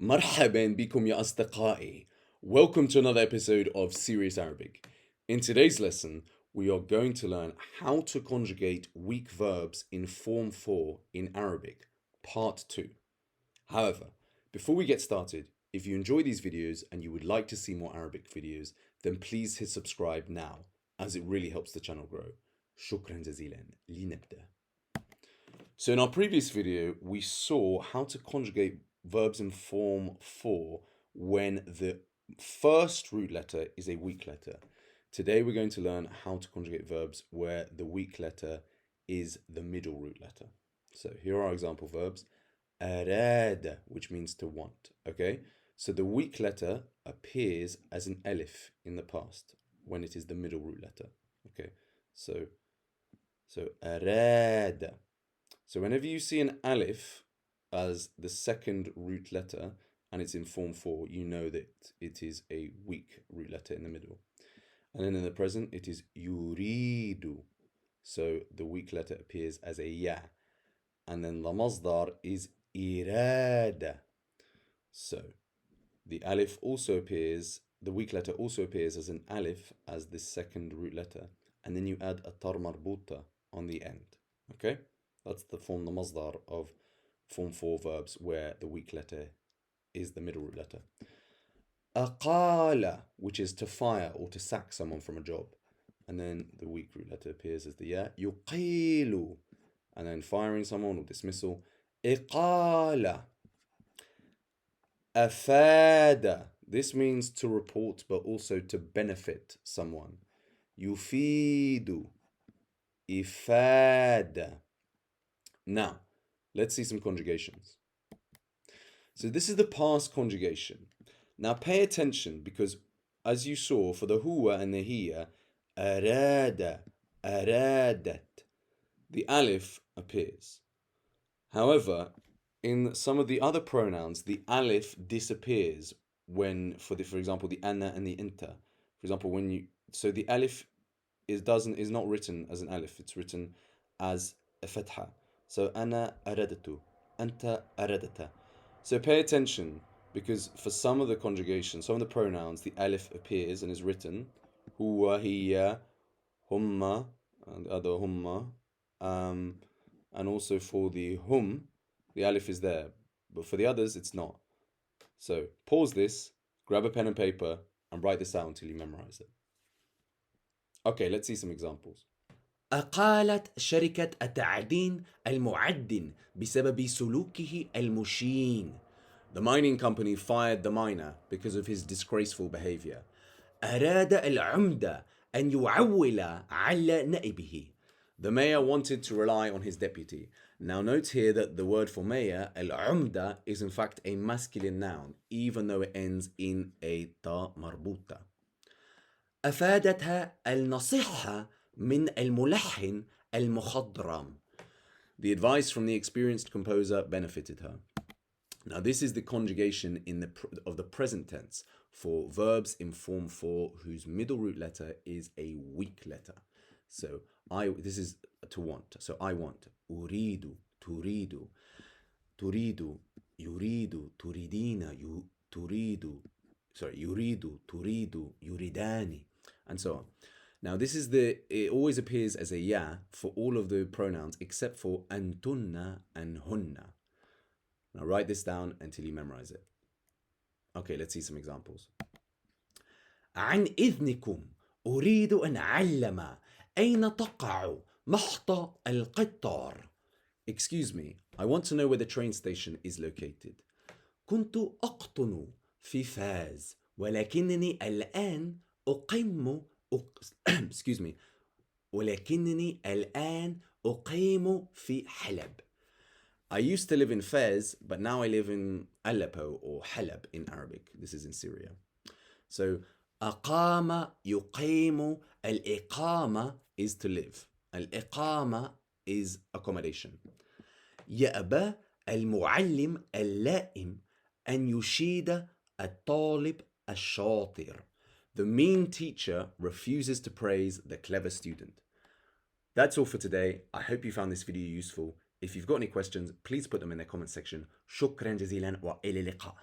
مرحبا بكم يا أصدقائي. Welcome to another episode of Serious Arabic. In today's lesson, we are going to learn how to conjugate weak verbs in form 4 in Arabic, part 2. However, before we get started, if you enjoy these videos and you would like to see more Arabic videos, then please hit subscribe now, as it really helps the channel grow. شكرا جزيلا. لنبدأ. So in our previous video, we saw how to conjugate verbs in form 4 when the first root letter is a weak letter. Today we're going to learn how to conjugate verbs where the weak letter is the middle root letter. So here are our example verbs. أراد, which means to want, okay? So the weak letter appears as an alif in the past when it is the middle root letter, okay? So أراد. So whenever you see an alif as the second root letter and it's in form 4, you know that it is a weak root letter in the middle. And then in the present, it is yuridu. So the weak letter appears as a ya. And then the masdar is irada. So the alif also appears, the weak letter also appears as an alif as the second root letter. And then you add a tar marbuta on the end, okay? That's the form, the masdar of form 4 verbs where the weak letter is the middle root letter. Aqala, which is to fire or to sack someone from a job. And then the weak root letter appears as the ya. Yuqilu. And then firing someone or dismissal. Iqala. Afada. This means to report but also to benefit someone. Yufidu. Ifada. Now, let's see some conjugations. So this is the past conjugation. Now pay attention because as you saw for the huwa and the hiya, arada, aradat, the alif appears. However, in some of the other pronouns, the alif disappears when, for example, the anna and the inta. For example, so the alif is not written as an alif, it's written as a fatha. So ana aradatu, anta aradata. So pay attention because for some of the conjugations, some of the pronouns, the alif appears and is written huwa, hiya, humma, and other humma. And also for the hum, the alif is there, but for the others, it's not. So pause this, grab a pen and paper, and write this out until you memorize it. Okay, let's see some examples. أقالت شركة التعدين المعدن بسبب سلوكه المشين. The mining company fired the miner because of his disgraceful behavior. أراد العمدة أن يعول على نائبه. The mayor wanted to rely on his deputy. Now note here that the word for mayor, al-umda, is in fact a masculine noun, even though it ends in a ta marbuta. أفادتها النصيحة من الملحن المخضرم. The advice from the experienced composer benefited her. Now this is the conjugation of the present tense for verbs in form 4 whose middle root letter is a weak letter. So this is to want. So I want. Uridu, turidu, turidu, yuridu, turidina, turidu. Sorry, yuridu, turidu, yuridani, and so on. Now this is it always appears as a ya for all of the pronouns except for antunna and hunna. Now write this down until you memorize it. Okay, let's see some examples. عن إذنكم أريد أن أعلم أين تقع محطة القطار. Excuse me, I want to know where the train station is located. كنت أقطن في فاز ولكنني الآن excuse me ولكنني الآن أقيم في حلب. I used to live in Fez, but now I live in Aleppo or Halab in Arabic. This is in Syria. So أقام يقيم. الإقامة is to live. Al-iqama is accommodation. يأبى المعلم اللائم أن يشيد الطالب الشاطر. The mean teacher refuses to praise the clever student. That's all for today. I hope you found this video useful. If you've got any questions, please put them in the comment section. شكرا جزيلا وإلى اللقاء.